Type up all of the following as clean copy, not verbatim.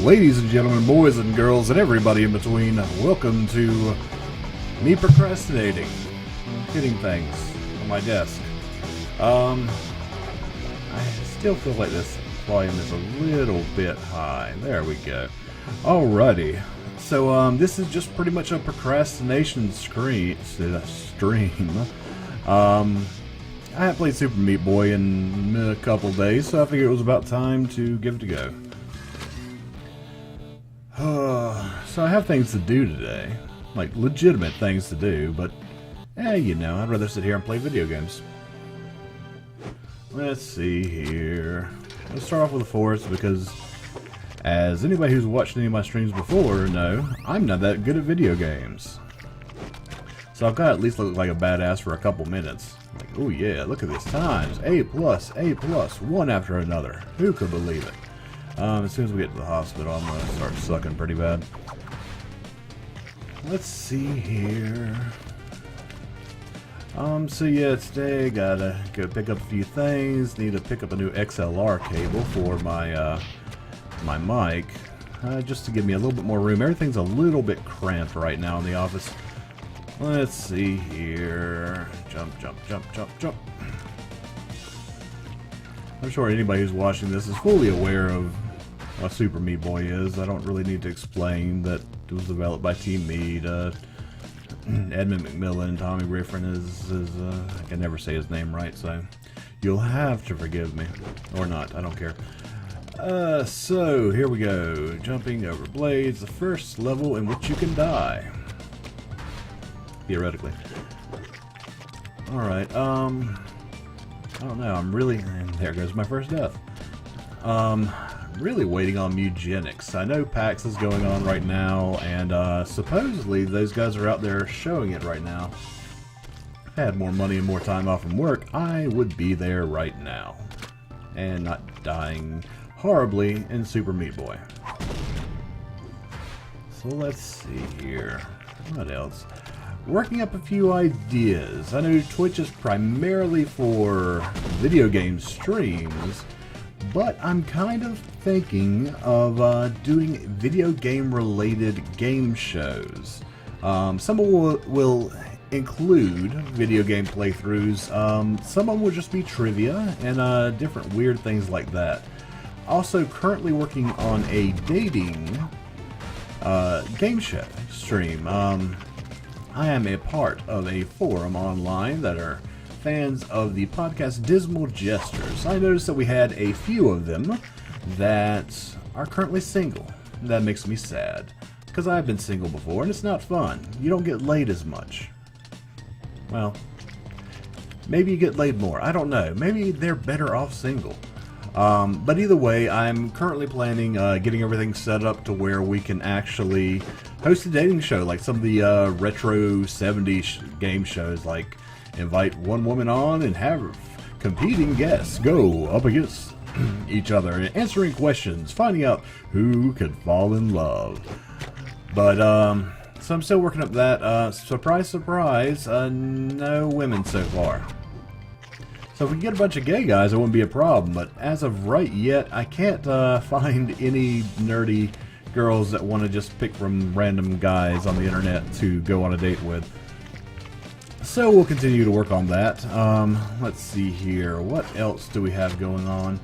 Ladies and gentlemen, boys and girls, and everybody in between, welcome to me procrastinating, hitting things on my desk. I still feel like this volume is a little bit high. There we go. Alrighty. So, this is just pretty much a procrastination stream. I haven't played Super Meat Boy in a couple days, so I figured it was about time to give it a go. So I have things to do today, like legitimate things to do, but you know, I'd rather sit here and play video games. Let's see here. Let's start off with the forest because, as anybody who's watched any of my streams before know, I'm not that good at video games. So I've got to at least look like a badass for a couple minutes. Like, oh yeah, look at this times. A+, one after another. Who could believe it? As soon as we get to the hospital, I'm going to start sucking pretty bad. Let's see here. So yeah, today gotta go pick up a few things. Need to pick up a new XLR cable for my my mic, just to give me a little bit more room. Everything's a little bit cramped right now in the office. Let's see here. Jump, jump, jump, jump, jump. I'm sure anybody who's watching this is fully aware of what Super Meat Boy is. I don't really need to explain that it was developed by Team Meat. Edmund McMillan, Tommy Riffin is I can never say his name right, so you'll have to forgive me. Or not, I don't care. So, here we go. Jumping over blades, the first level in which you can die. Theoretically. Alright, I don't know, I'm really... And there goes my first death. Really waiting on Mugenics. I know PAX is going on right now, and supposedly those guys are out there showing it right now. If I had more money and more time off from work, I would be there right now. And not dying horribly in Super Meat Boy. So let's see here. What else? Working up a few ideas. I know Twitch is primarily for video game streams, but I'm kind of thinking of doing video game related game shows. Some will include video game playthroughs, some of them will just be trivia and different weird things like that. Also currently working on a dating game show stream. I am a part of a forum online that are fans of the podcast Dismal Jesters. I noticed that we had a few of them that are currently single. That makes me sad, because I've been single before and it's not fun. You don't get laid as much. Well, maybe you get laid more. I don't know. Maybe they're better off single. But either way, I'm currently planning getting everything set up to where we can actually host a dating show, like some of the retro 70s game shows, like invite one woman on and have competing guests go up against each other, answering questions, finding out who could fall in love. But, so I'm still working up that. Surprise, surprise, no women so far. So if we get a bunch of gay guys, it wouldn't be a problem, but as of right yet, I can't find any nerdy girls that want to just pick from random guys on the internet to go on a date with. So we'll continue to work on that. Let's see here. What else do we have going on?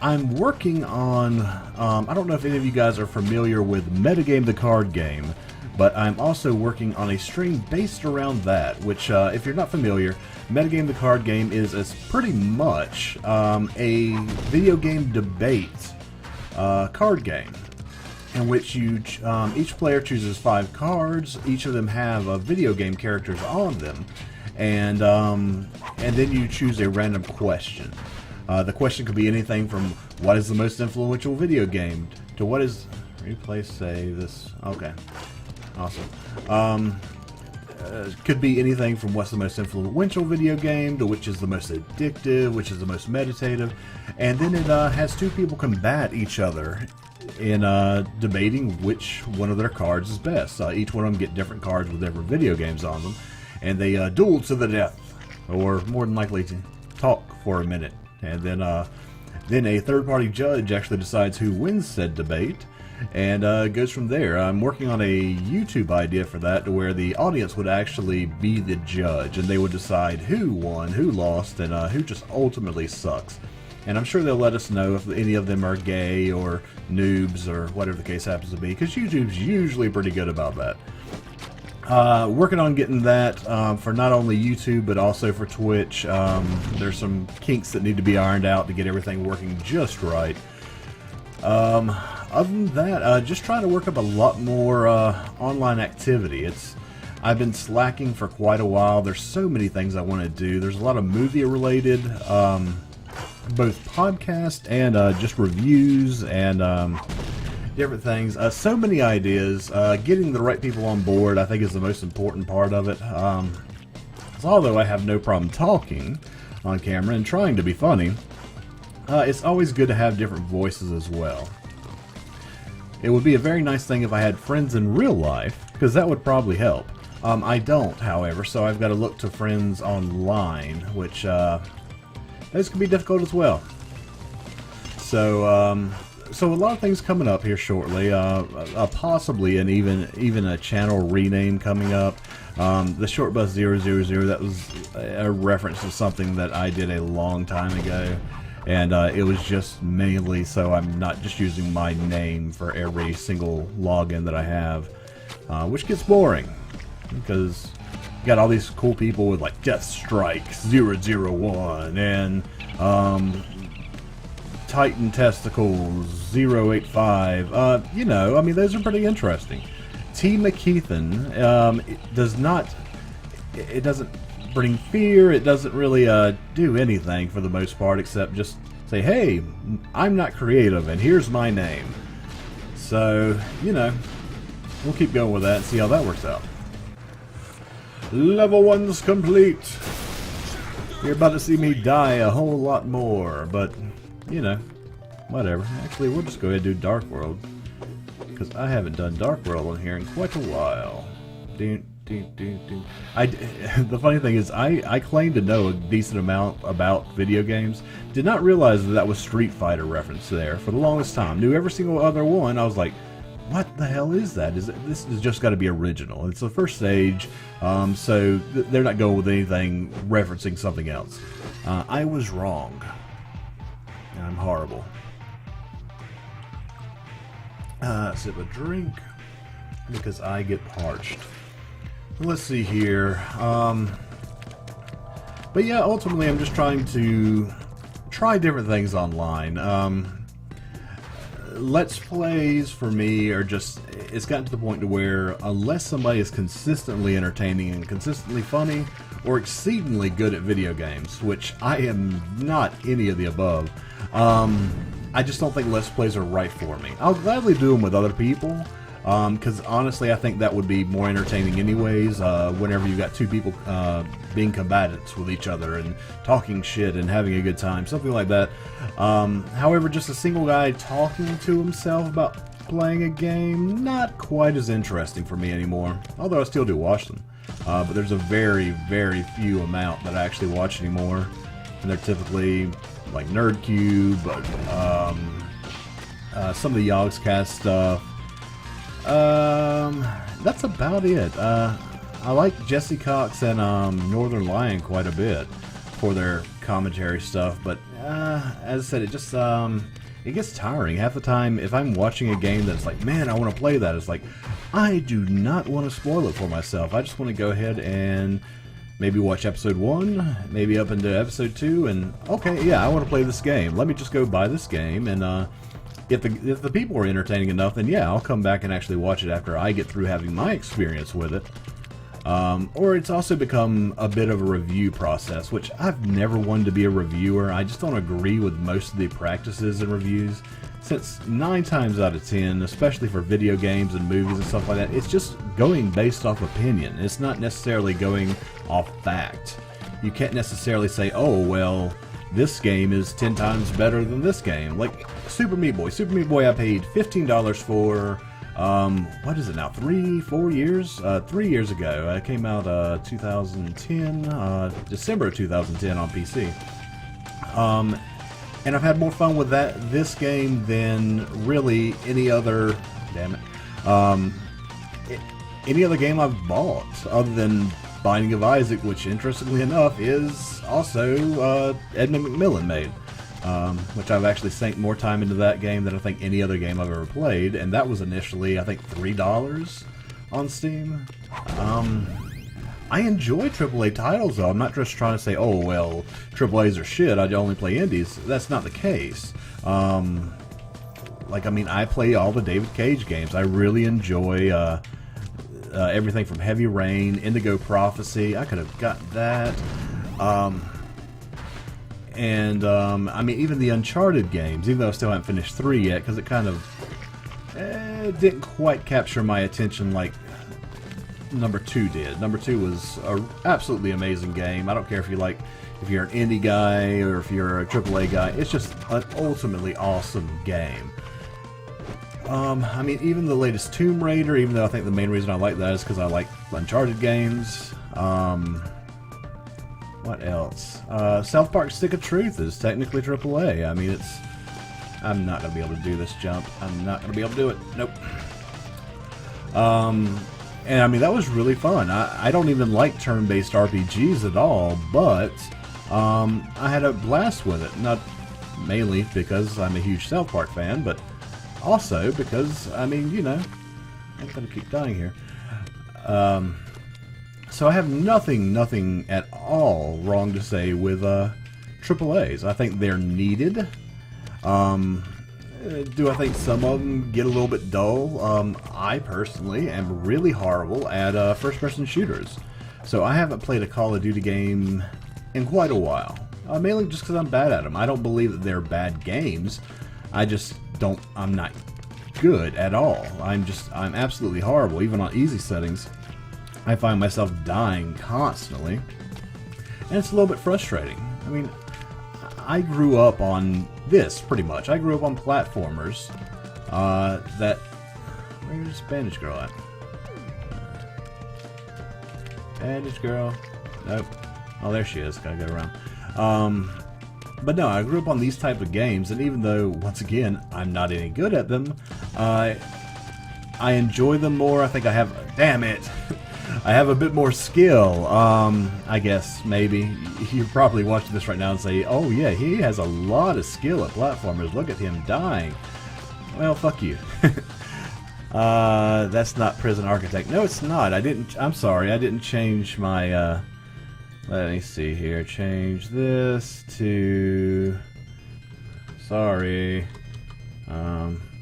I'm working on... I don't know if any of you guys are familiar with Metagame the card game, but I'm also working on a stream based around that, which, if you're not familiar, Metagame the card game is pretty much a video game debate card game, in which you each player chooses 5 cards. Each of them have video game characters on them, and then you choose a random question. The question could be anything from what is the most influential video game to what is replay say this. Okay, awesome. Could be anything from what's the most influential video game to which is the most addictive, which is the most meditative, and then it has 2 people combat each other in debating which one of their cards is best. Each one of them get different cards with different video games on them, and they duel to the death, or more than likely to talk for a minute, and then a third-party judge actually decides who wins said debate, and it goes from there. I'm working on a YouTube idea for that, to where the audience would actually be the judge, and they would decide who won, who lost, and who just ultimately sucks. And I'm sure they'll let us know if any of them are gay or noobs or whatever the case happens to be, because YouTube's usually pretty good about that. Working on getting that for not only YouTube but also for Twitch. There's some kinks that need to be ironed out to get everything working just right. Other than that, just trying to work up a lot more online activity. I've been slacking for quite a while. There's so many things I want to do. There's a lot of movie related, both podcast and just reviews and different things. So many ideas. Getting the right people on board, I think, is the most important part of it. Although I have no problem talking on camera and trying to be funny, it's always good to have different voices as well. It would be a very nice thing if I had friends in real life, because that would probably help. I don't, however, so I've got to look to friends online, which those can be difficult as well. So, so a lot of things coming up here shortly. Possibly even a channel rename coming up. The Short Bus 000, that was a reference to something that I did a long time ago. And it was just mainly so I'm not just using my name for every single login that I have, which gets boring because you got all these cool people with like Death Strike 001 and Titan Testicles 085. You know, I mean, those are pretty interesting. T. McKeithen it doesn't bring fear. It doesn't really do anything for the most part, except just say, hey, I'm not creative and here's my name. So, you know, we'll keep going with that and see how that works out. Level 1's complete. You're about to see me die a whole lot more, but, you know, whatever. Actually, we'll just go ahead and do Dark World, because I haven't done Dark World on here in quite a while. The funny thing is, I claim to know a decent amount about video games. Did not realize that was Street Fighter reference there for the longest time. Knew every single other one. I was like, what the hell is that? This has just got to be original. It's the first stage, so they're not going with anything referencing something else. I was wrong. I'm horrible. Sip a drink because I get parched. Let's see here. But yeah, ultimately I'm just trying to try different things online. Let's plays for me are just, it's gotten to the point to where unless somebody is consistently entertaining and consistently funny or exceedingly good at video games, which I am not any of the above, I just don't think Let's Plays are right for me. I'll gladly do them with other people, because honestly I think that would be more entertaining anyways, whenever you've got two people being combatants with each other and talking shit and having a good time, something like that. However, just a single guy talking to himself about playing a game, not quite as interesting for me anymore, although I still do watch them. But there's a very, very few amount that I actually watch anymore, and they're typically like NerdCube, some of the Yogscast stuff. That's about it. I like Jesse Cox and Northern Lion quite a bit for their commentary stuff, but as I said, it just it gets tiring. Half the time, if I'm watching a game that's like, man, I want to play that, it's like, I do not want to spoil it for myself. I just want to go ahead and maybe watch episode 1, maybe up into episode 2, and okay, yeah, I want to play this game. Let me just go buy this game, and if the people are entertaining enough, then yeah, I'll come back and actually watch it after I get through having my experience with it. Or it's also become a bit of a review process, which I've never wanted to be a reviewer. I just don't agree with most of the practices in reviews, since 9 times out of 10, especially for video games and movies and stuff like that, it's just going based off opinion. It's not necessarily going off fact. You can't necessarily say, oh, well, this game is 10 times better than this game. Like Super Meat Boy. Super Meat Boy I paid $15 for, what is it now, 3-4 years? 3 years ago. It came out 2010, December of 2010 on PC. And I've had more fun with this game than really any other, damn it, any other game I've bought, other than Binding of Isaac, which interestingly enough is also Edmund McMillan made. Which I've actually sank more time into that game than I think any other game I've ever played, and that was initially, I think, $3 on Steam. I enjoy AAA titles, though. I'm not just trying to say, oh, well, AAAs are shit, I only play indies. That's not the case. Like, I mean, I play all the David Cage games. I really enjoy everything from Heavy Rain, Indigo Prophecy. I could have got that. I mean, even the Uncharted games, even though I still haven't finished 3 yet, because it kind of didn't quite capture my attention like number 2 did. Number 2 was an absolutely amazing game. I don't care if you're an indie guy or if you're a AAA guy. It's just an ultimately awesome game. I mean, even the latest Tomb Raider, even though I think the main reason I like that is because I like Uncharted games. What else? South Park Stick of Truth is technically AAA. I mean, I'm not going to be able to do this jump. I'm not going to be able to do it. Nope. And I mean, that was really fun. I don't even like turn-based RPGs at all, but I had a blast with it. Not mainly because I'm a huge South Park fan, but also because, I mean, you know, I'm going to keep dying here. So I have nothing at all wrong to say with AAAs. I think they're needed. Do I think some of them get a little bit dull? I personally am really horrible at first-person shooters. So I haven't played a Call of Duty game in quite a while. Mainly just because I'm bad at them. I don't believe that they're bad games. I'm not good at all. I'm absolutely horrible, even on easy settings. I find myself dying constantly, and it's a little bit frustrating. I mean, I grew up on this, pretty much. I grew up on platformers where's Bandage Girl at? Bandage Girl? Nope. Oh, there she is. Gotta go around. But no, I grew up on these type of games, and even though, once again, I'm not any good at them, I enjoy them more. I think I have... Damn it! I have a bit more skill, I guess, maybe. You're probably watching this right now and say, oh yeah, he has a lot of skill at platformers. Look at him dying. Well, fuck you. That's not Prison Architect. No, it's not. I'm sorry, I didn't change my, let me see here. Change this to... Sorry.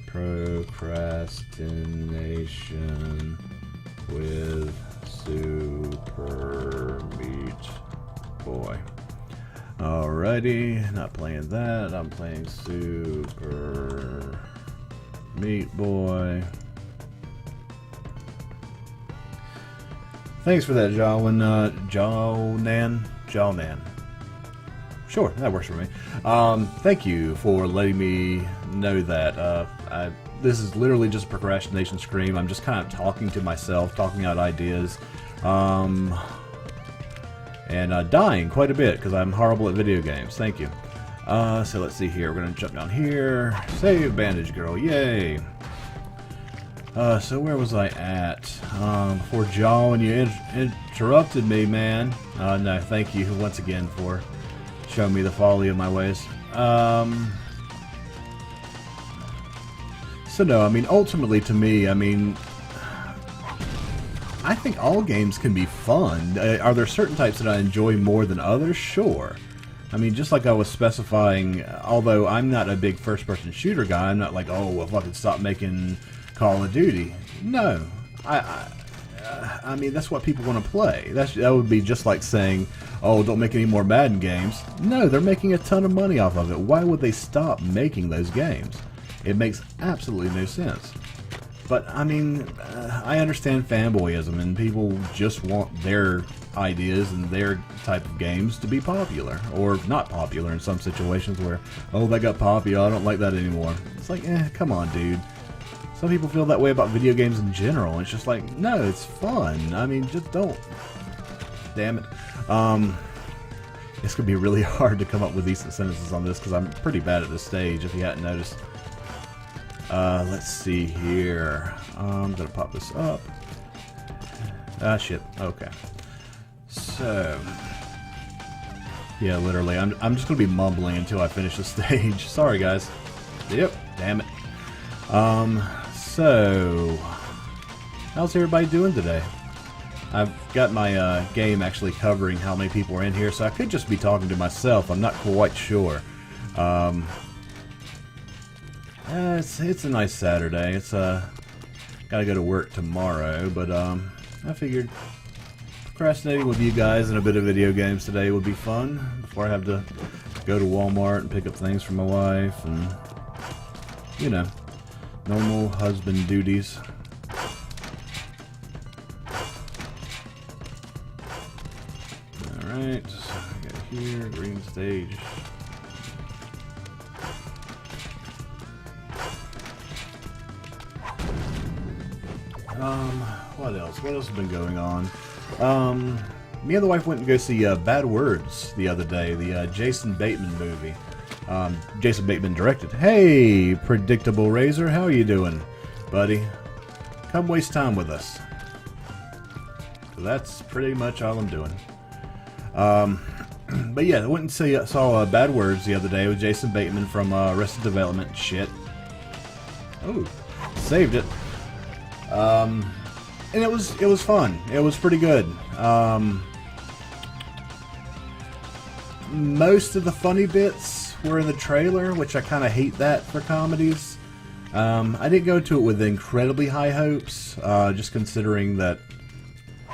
Procrastination with Super Meat Boy. Alrighty, not playing that. I'm playing Super Meat Boy. Thanks for that, Jawnan. Sure, that works for me. Thank you for letting me know that. This is literally just a procrastination scream. I'm just kind of talking to myself, talking out ideas, and dying quite a bit because I'm horrible at video games. Thank you. So let's see here. We're going to jump down here. Save Bandage Girl. Yay. So where was I at? Before Jaw, when you interrupted me, man. No, thank you once again for showing me the folly of my ways. So no, I mean, ultimately to me, I mean, I think all games can be fun. Are there certain types that I enjoy more than others? Sure. I mean, just like I was specifying, although I'm not a big first-person shooter guy, I'm not like, oh, well, fucking stop making Call of Duty. No. I mean, that's what people want to play. That would be just like saying, oh, don't make any more Madden games. No, they're making a ton of money off of it. Why would they stop making those games? It makes absolutely no sense. But, I mean, I understand fanboyism, and people just want their ideas and their type of games to be popular, or not popular in some situations where, oh, that got popular, I don't like that anymore. It's like, come on, dude. Some people feel that way about video games in general, and it's just like, no, it's fun. I mean, just don't. Damn it. It's going to be really hard to come up with decent sentences on this because I'm pretty bad at this stage, if you hadn't noticed. Let's see here. I'm going to pop this up. Ah, shit. Okay. So... yeah, literally. I'm just going to be mumbling until I finish the stage. Sorry, guys. Yep. Damn it. So... how's everybody doing today? I've got my game actually covering how many people are in here, so I could just be talking to myself. I'm not quite sure. It's a nice Saturday. It's gotta go to work tomorrow, but I figured procrastinating with you guys and a bit of video games today would be fun before I have to go to Walmart and pick up things for my wife and, you know, normal husband duties. Alright, got here, green stage. What else? What else has been going on? Me and the wife went to go see Bad Words the other day, the Jason Bateman movie. Jason Bateman directed. Hey, Predictable Razor, how are you doing, buddy? Come waste time with us. That's pretty much all I'm doing. But yeah, I went and saw Bad Words the other day with Jason Bateman from Arrested Development. Shit. Oh, saved it. And it was fun. It was pretty good. Most of the funny bits were in the trailer, which I kind of hate that for comedies. I didn't go to it with incredibly high hopes, just considering that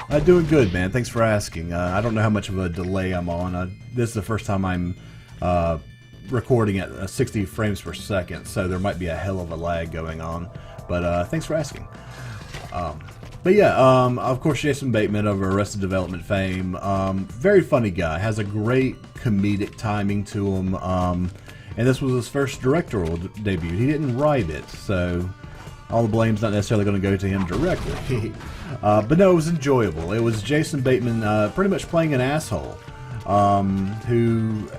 I'm doing good, man. Thanks for asking. I don't know how much of a delay I'm on. This is the first time I'm recording at 60 frames per second, so there might be a hell of a lag going on. But thanks for asking. But yeah, of course, Jason Bateman of Arrested Development fame, very funny guy, has a great comedic timing to him, and this was his first directorial debut. He didn't write it, so all the blame's not necessarily going to go to him directly. But no, it was enjoyable. It was Jason Bateman pretty much playing an asshole, who,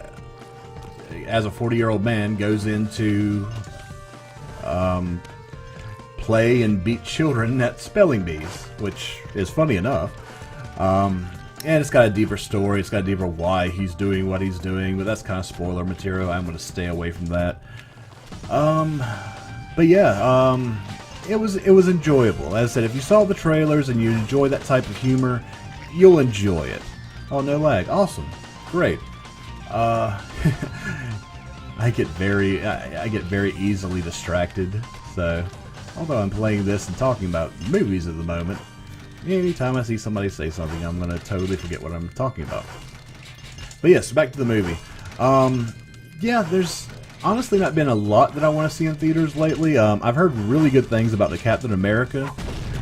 as a 40-year-old man, goes into play and beat children at spelling bees, which is funny enough. And it's got a deeper story. It's got a deeper why he's doing what he's doing, but that's kind of spoiler material. I'm going to stay away from that. But yeah, it was enjoyable. As I said, if you saw the trailers and you enjoy that type of humor, you'll enjoy it. Oh, no lag. Awesome. Great. I get very easily distracted, so although I'm playing this and talking about movies at the moment, anytime I see somebody say something, I'm going to totally forget what I'm talking about. But yes, back to the movie. Yeah, there's honestly not been a lot that I want to see in theaters lately. I've heard really good things about the Captain America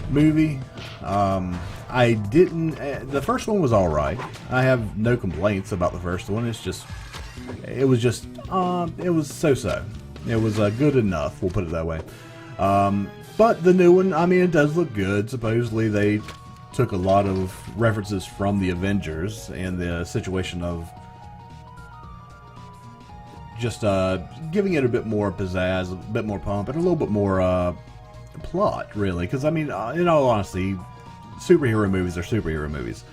movie. I didn't... the first one was alright. I have no complaints about the first one. It was so-so. It was good enough, we'll put it that way. But the new one, I mean, it does look good. Supposedly they took a lot of references from the Avengers and the situation of just giving it a bit more pizzazz, a bit more pump, and a little bit more plot, really. Because, I mean, in all honesty, superhero movies are superhero movies.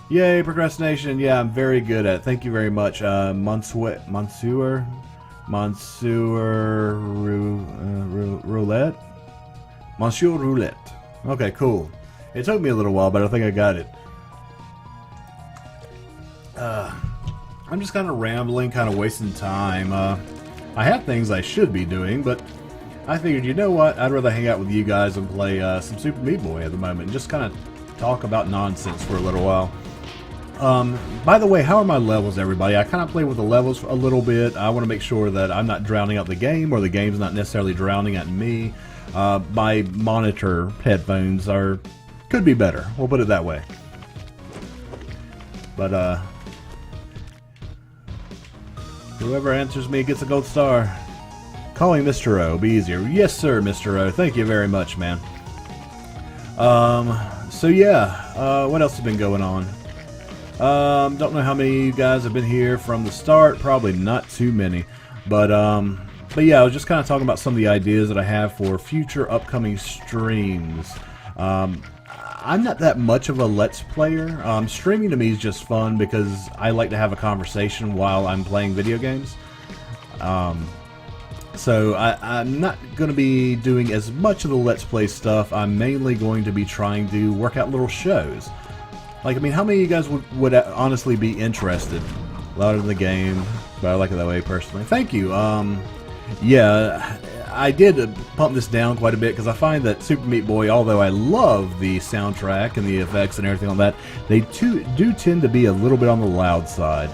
Yay, procrastination. Yeah, I'm very good at it. Thank you very much. Monsieur Roulette? Monsieur Roulette. Okay, cool. It took me a little while, but I think I got it. I'm just kind of rambling, kind of wasting time. I have things I should be doing, but I figured, you know what? I'd rather hang out with you guys and play some Super Meat Boy at the moment and just kind of talk about nonsense for a little while. By the way, how are my levels, everybody? I kind of play with the levels a little bit. I want to make sure that I'm not drowning out the game, or the game's not necessarily drowning out me. My monitor headphones could be better. We'll put it that way. But, whoever answers me gets a gold star. Calling Mr. O be easier. Yes, sir, Mr. O. Thank you very much, man. So yeah, what else has been going on? Don't know how many of you guys have been here from the start. Probably not too many. But yeah, I was just kind of talking about some of the ideas that I have for future upcoming streams. I'm not that much of a Let's Player. Streaming to me is just fun because I like to have a conversation while I'm playing video games. So I'm not going to be doing as much of the Let's Play stuff. I'm mainly going to be trying to work out little shows. Like, I mean, how many of you guys would honestly be interested? Louder than the game, but I like it that way personally. Thank you. Yeah, I did pump this down quite a bit because I find that Super Meat Boy, although I love the soundtrack and the effects and everything on that, they do tend to be a little bit on the loud side.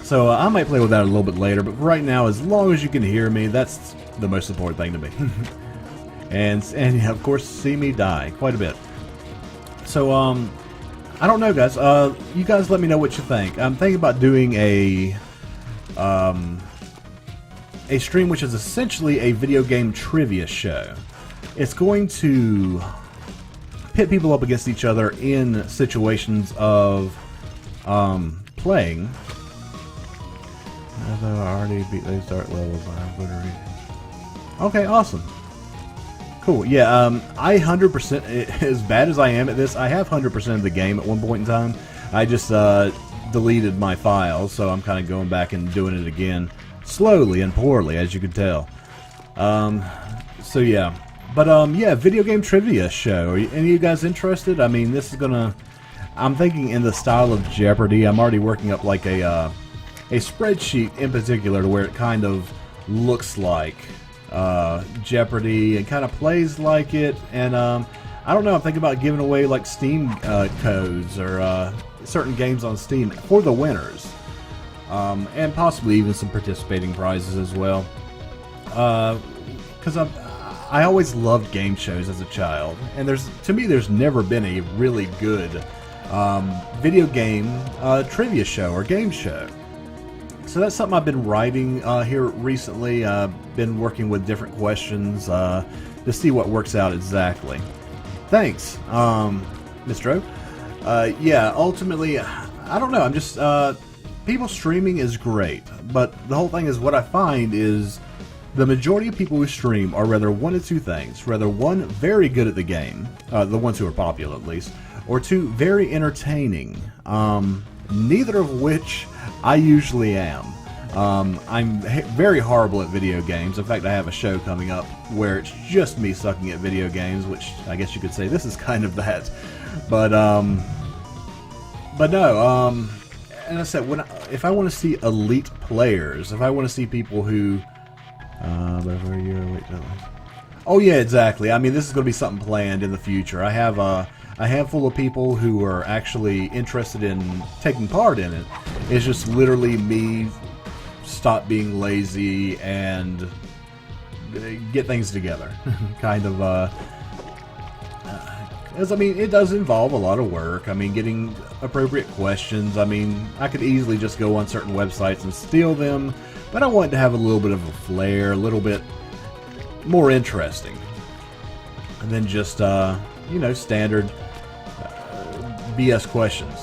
So I might play with that a little bit later, but right now, as long as you can hear me, that's the most important thing to me. and yeah, of course, see me die quite a bit. So I don't know, guys. You guys let me know what you think. I'm thinking about doing a stream which is essentially a video game trivia show. It's going to pit people up against each other in situations of playing. Although I already beat those start levels, I'm going to read it. Okay, awesome. Cool. Yeah, I 100%, as bad as I am at this, I have 100% of the game at one point in time. I just deleted my files, so I'm kind of going back and doing it again. Slowly and poorly, as you can tell. So yeah. But yeah, video game trivia show. Are any of you guys interested? I mean, this is gonna... I'm thinking in the style of Jeopardy. I'm already working up like a spreadsheet in particular to where it kind of looks like Jeopardy and kind of plays like it. And I don't know, I'm thinking about giving away like Steam codes or certain games on Steam for the winners. And possibly even some participating prizes as well. Because I always loved game shows as a child, and to me there's never been a really good video game trivia show or game show. So that's something I've been writing here recently. Been working with different questions to see what works out exactly. Thanks, Mr. O. Yeah, ultimately, I don't know. I'm just people streaming is great, but the whole thing is what I find is the majority of people who stream are rather one of two things. Rather, one, very good at the game, the ones who are popular at least, or two, very entertaining, neither of which I usually am. I'm very horrible at video games. In fact, I have a show coming up where it's just me sucking at video games, which I guess you could say this is kind of that. But no, and I said, if I want to see elite players, if I want to see people who... Oh yeah, exactly. I mean, this is going to be something planned in the future. I have a handful of people who are actually interested in taking part in it. It's just literally me stop being lazy and get things together. Kind of, as I mean, it does involve a lot of work. I mean, getting appropriate questions. I mean, I could easily just go on certain websites and steal them, but I want to have a little bit of a flair, a little bit more interesting. And then just, you know, standard BS questions.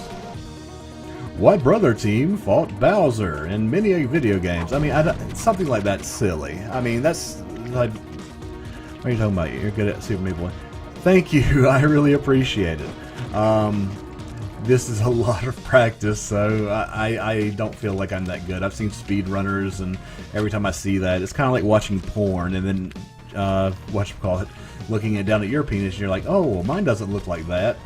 What brother team fought Bowser in many video games? I mean, something like that's silly. I mean, that's like... What are you talking about? You're good at Super Meat Boy. Thank you. I really appreciate it. This is a lot of practice, so I don't feel like I'm that good. I've seen speedrunners, and every time I see that, it's kind of like watching porn, and then, whatchamacallit, looking down at your penis, and you're like, oh, well, mine doesn't look like that.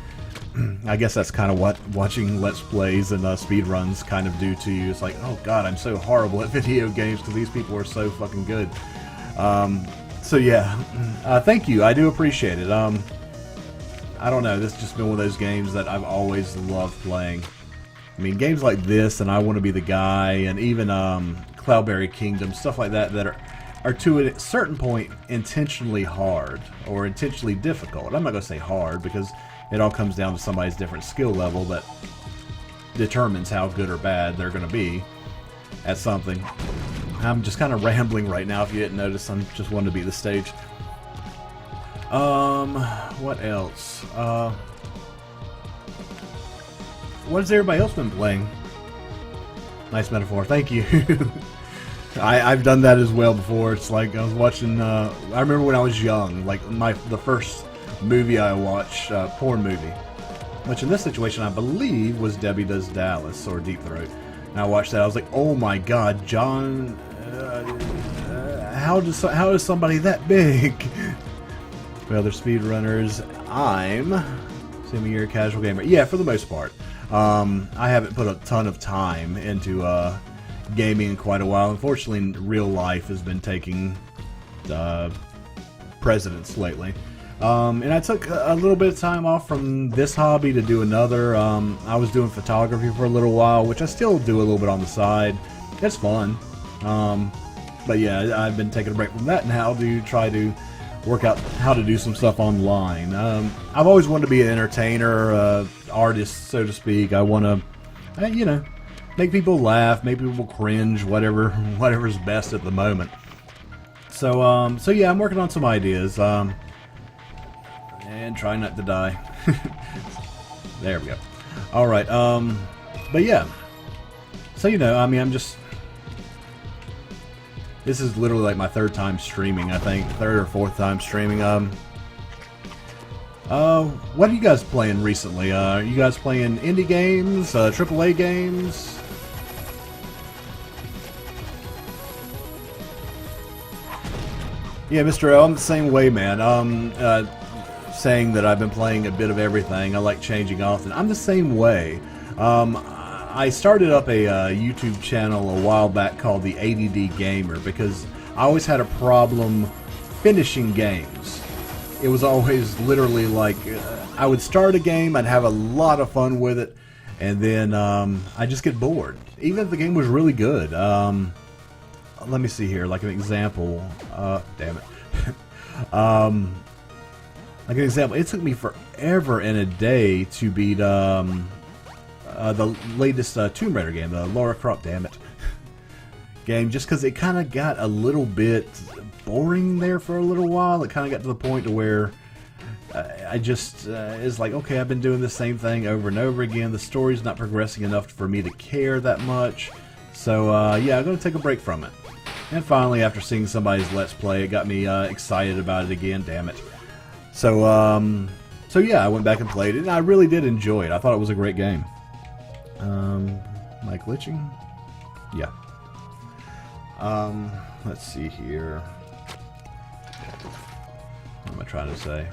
I guess that's kind of what watching Let's Plays and speedruns kind of do to you. It's like, oh god, I'm so horrible at video games because these people are so fucking good. So yeah, thank you. I do appreciate it. I don't know, this has just been one of those games that I've always loved playing. I mean, games like this, and I Want to Be the Guy, and even Cloudberry Kingdom, stuff like that, that are to a certain point intentionally hard, or intentionally difficult. I'm not going to say hard, because it all comes down to somebody's different skill level that determines how good or bad they're going to be at something. I'm just kind of rambling right now, if you didn't notice. I'm just wanting to beat the stage. What else? what has everybody else been playing? Nice metaphor, thank you. I've done that as well before. It's like I was watching, I remember when I was young, like the first movie I watched, porn movie, which in this situation I believe was Debbie Does Dallas or Deep Throat. And I watched that, I was like, oh my god, John, how is somebody that big? Well, they're speedrunners. I'm assuming you're a casual gamer. Yeah, for the most part. I haven't put a ton of time into gaming in quite a while. Unfortunately, real life has been taking precedence lately. And I took a little bit of time off from this hobby to do another. I was doing photography for a little while, which I still do a little bit on the side. It's fun. But yeah, I've been taking a break from that now to try to work out how to do some stuff online. I've always wanted to be an entertainer, artist, so to speak. I want to, you know, make people laugh, make people cringe, whatever's best at the moment. So yeah, I'm working on some ideas, and try not to die. There we go. All right, but yeah. So you know, I mean, this is literally like my third time streaming, I think. Third or fourth time streaming. What are you guys playing recently? Are you guys playing indie games, AAA games? Yeah, Mr. L, I'm the same way, man. Saying that I've been playing a bit of everything. I like changing often. I'm the same way. I started up a YouTube channel a while back called the ADD Gamer because I always had a problem finishing games. It was always literally like I would start a game, I'd have a lot of fun with it, and then I'd just get bored. Even if the game was really good. Let me see here, like an example. Damn it. Like an example, it took me forever and a day to beat the latest Tomb Raider game, the Lara Croft, damn it, game, just because it kind of got a little bit boring there for a little while. It kind of got to the point to where I just, it's like, okay, I've been doing the same thing over and over again. The story's not progressing enough for me to care that much. So, yeah, I'm going to take a break from it. And finally, after seeing somebody's Let's Play, it got me excited about it again, damn it. So, so yeah, I went back and played it, and I really did enjoy it. I thought it was a great game. Am I glitching? Yeah. Let's see here. What am I trying to say?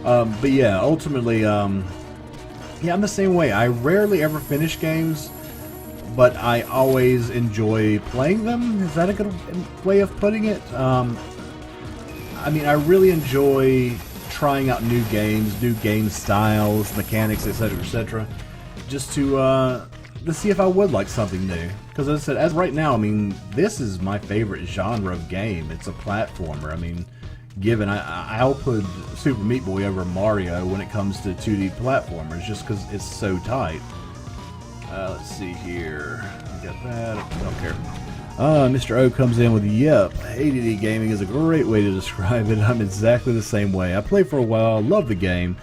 But yeah, ultimately, yeah, I'm the same way. I rarely ever finish games, but I always enjoy playing them. Is that a good way of putting it? I mean, I really enjoy trying out new games, new game styles, mechanics, etc., just to see if I would like something new. Because as I said, as right now, I mean, this is my favorite genre of game. It's a platformer. I mean, given I'll put Super Meat Boy over Mario when it comes to 2D platformers, just because it's so tight. Let's see here. Got that. I don't care. Mr. O comes in with, yep, ADD gaming is a great way to describe it. I'm exactly the same way. I played for a while, love the game,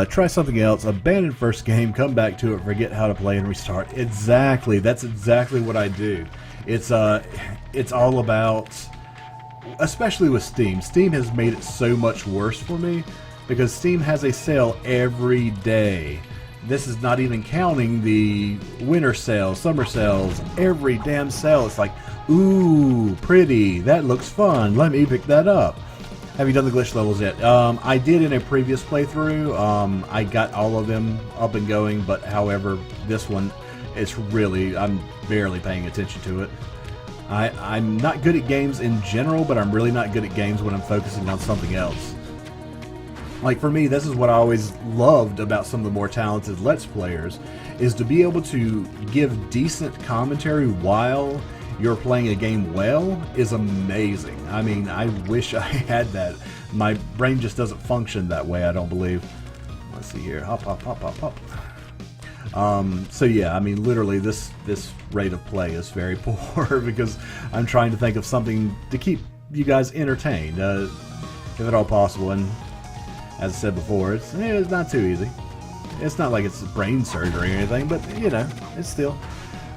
try something else, abandon first game, come back to it, forget how to play, and restart. Exactly, that's exactly what I do. It's all about, especially with Steam. Steam has made it so much worse for me because Steam has a sale every day. This is not even counting the winter sales, summer sales, every damn sale. It's like, ooh, pretty, that looks fun, let me pick that up. Have you done the glitch levels yet? I did in a previous playthrough. I got all of them up and going, but however, this one, I'm barely paying attention to it. I'm not good at games in general, but I'm really not good at games when I'm focusing on something else. Like for me, this is what I always loved about some of the more talented Let's Players, is to be able to give decent commentary while you're playing a game well is amazing. I mean, I wish I had that. My brain just doesn't function that way, I don't believe. Let's see here. Hop, hop, hop, hop, hop. So yeah, I mean, literally this rate of play is very poor because I'm trying to think of something to keep you guys entertained, if at all possible. And as I said before, it's not too easy. It's not like it's brain surgery or anything, but you know, it's still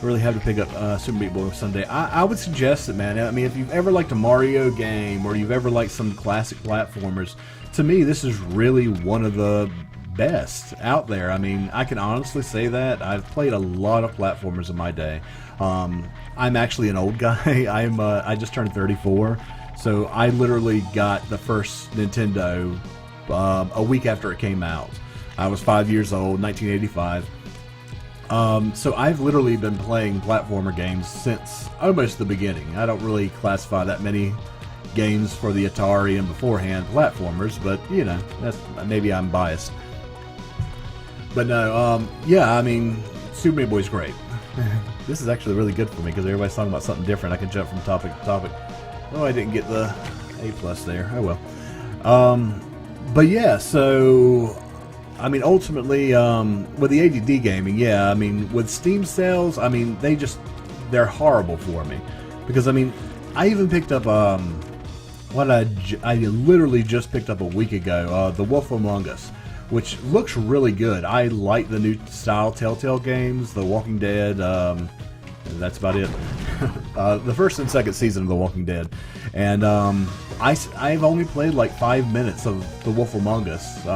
really have to pick up Super Meat Boy someday. I would suggest it, man. I mean, if you've ever liked a Mario game or you've ever liked some classic platformers, to me, this is really one of the best out there. I mean, I can honestly say that. I've played a lot of platformers in my day. I'm actually an old guy. I just turned 34, so I literally got the first Nintendo a week after it came out. I was 5 years old, 1985. So I've literally been playing platformer games since almost the beginning. I don't really classify that many games for the Atari and beforehand platformers, but you know, that's maybe I'm biased. But no, yeah, I mean, Super Meat Boy's great. This is actually really good for me because everybody's talking about something different. I can jump from topic to topic. Oh, I didn't get the A+ there. Oh well. But yeah, so I mean, ultimately, with the ADD gaming, yeah, I mean, with Steam sales, I mean, they're horrible for me. Because, I mean, I even picked up, what I literally just picked up a week ago, The Wolf Among Us, which looks really good. I like the new style Telltale games, The Walking Dead, that's about it. The first and second season of The Walking Dead. And I've only played like 5 minutes of The Wolf Among Us.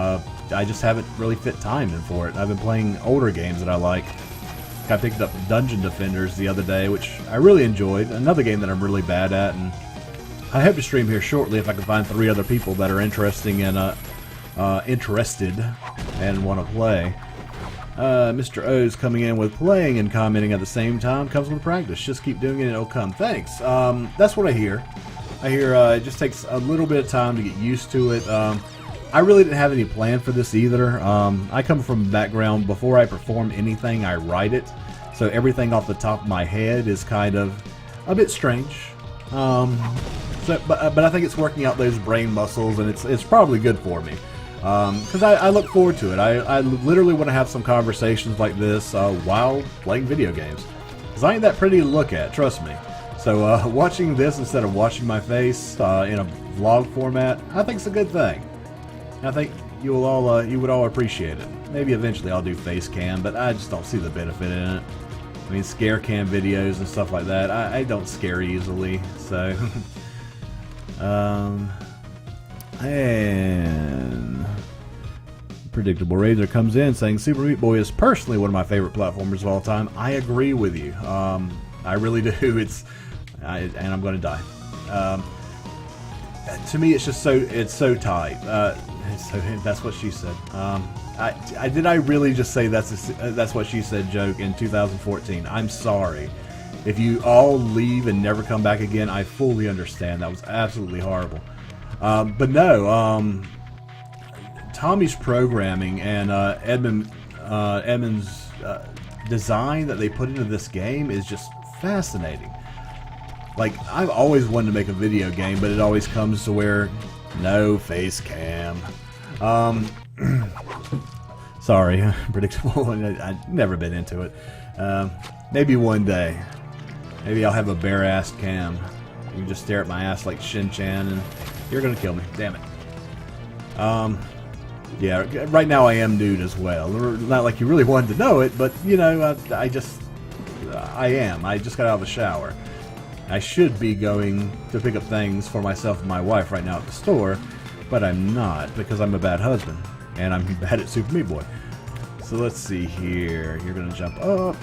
I just haven't really fit time in for it. I've been playing older games that I like. I picked up Dungeon Defenders the other day, which I really enjoyed. Another game that I'm really bad at, and I hope to stream here shortly if I can find 3 other people that are interested and want to play. Mr. O's coming in with playing and commenting at the same time comes with practice. Just keep doing it and it'll come. Thanks. That's what I hear. I hear it just takes a little bit of time to get used to it. I really didn't have any plan for this either. I come from a background, before I perform anything, I write it. So everything off the top of my head is kind of a bit strange. But I think it's working out those brain muscles, and it's probably good for me. Because I look forward to it. I literally want to have some conversations like this while playing video games. Because I ain't that pretty to look at, trust me. So watching this instead of watching my face in a vlog format, I think it's a good thing. I think you would all appreciate it. Maybe eventually I'll do face cam, but I just don't see the benefit in it. I mean, scare cam videos and stuff like that, I don't scare easily, so. And Predictable Razor comes in saying Super Meat Boy is personally one of my favorite platformers of all time. I agree with you. I really do. And I'm going to die. To me, it's just so tight. So that's what she said. Did I really just say that's what she said joke in 2014? I'm sorry. If you all leave and never come back again, I fully understand. That was absolutely horrible. But no, Tommy's programming and Edmund's design that they put into this game is just fascinating. Like, I've always wanted to make a video game, but it always comes to where no face cam. Sorry, Predictable. I've never been into it. Maybe one day. Maybe I'll have a bare-ass cam. You can just stare at my ass like Shin-Chan, and you're gonna kill me. Damn it. Yeah, right now I am nude as well. Not like you really wanted to know it, but, you know, I am. I just got out of the shower. I should be going to pick up things for myself and my wife right now at the store, but I'm not, because I'm a bad husband, and I'm bad at Super Meat Boy. So let's see here. You're going to jump up.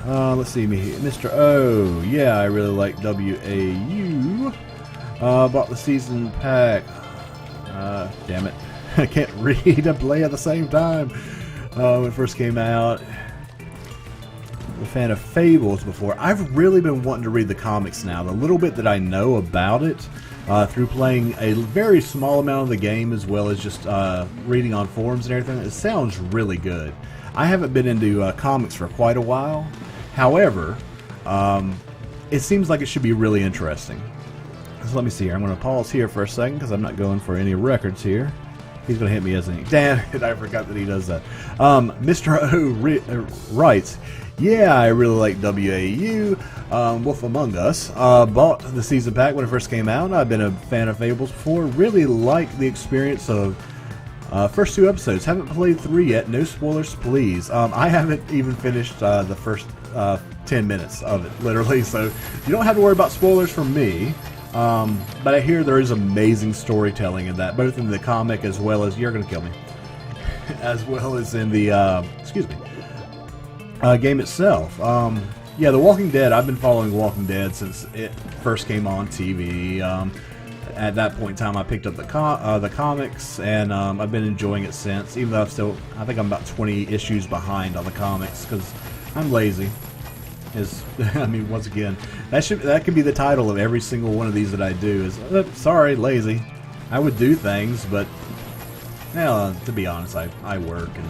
Let's see me here. Mr. O. Yeah, I really like WAU. Bought the season pack. Damn it. I can't read and play at the same time. When it first came out. A fan of Fables before. I've really been wanting to read the comics now. The little bit that I know about it, through playing a very small amount of the game as well as just reading on forums and everything, it sounds really good. I haven't been into comics for quite a while. However, it seems like it should be really interesting. So let me see here. I'm going to pause here for a second because I'm not going for any records here. He's going to hit me as an... Damn it, I forgot that he does that. Mr. O writes, yeah, I really like WAU. Wolf Among Us. Bought the season pack when it first came out. I've been a fan of Fables before. Really liked the experience of First 2 episodes. Haven't played 3 yet. No spoilers, please. I haven't even finished the first 10 minutes of it, literally. So you don't have to worry about spoilers from me. But I hear there is amazing storytelling in that, both in the comic as well as, you're gonna kill me, as well as in the game itself. Yeah, The Walking Dead. I've been following Walking Dead since it first came on TV. At that point in time, I picked up the comics, and I've been enjoying it since. Even though I think I'm about 20 issues behind on the comics because I'm lazy. I mean, once again, that could be the title of every single one of these that I do. Is sorry, lazy. I would do things, but to be honest, I work and